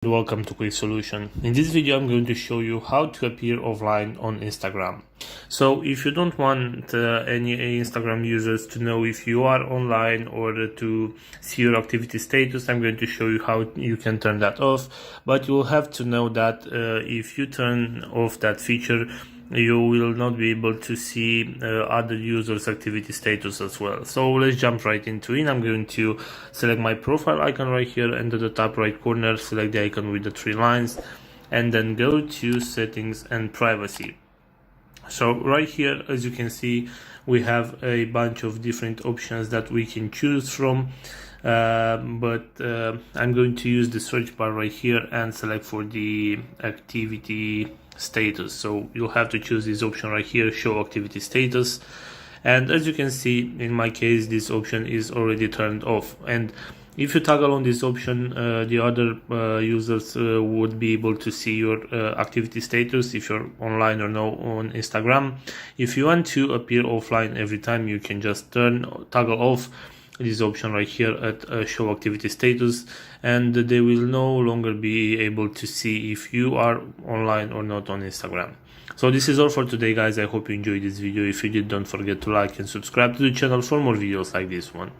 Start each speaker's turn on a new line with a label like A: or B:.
A: Welcome to Quick Solution. In this video I'm going to show you how to appear offline on Instagram. So if you don't want any Instagram users to know if you are online or to see your activity status, I'm going to show you how you can turn that off. But you will have to know that if you turn off that feature, you will not be able to see other users' activity status as well. So let's jump right into it. I'm going to select my profile icon right here, and at the top right corner select the icon with the three lines, and then go to settings and privacy. So right here, as you can see, we have a bunch of different options that we can choose from, but I'm going to use the search bar right here and select for the activity status. So you'll have to choose this option right here, show activity status, and as you can see, in my case this option is already turned off. And if you toggle on this option, the other users would be able to see your activity status if you're online or no on Instagram. If you want to appear offline every time, you can just toggle off this option right here at show activity status, and they will no longer be able to see if you are online or not on Instagram. So this is all for today, guys. I hope you enjoyed this video. If you did, don't forget to like and subscribe to the channel for more videos like this one.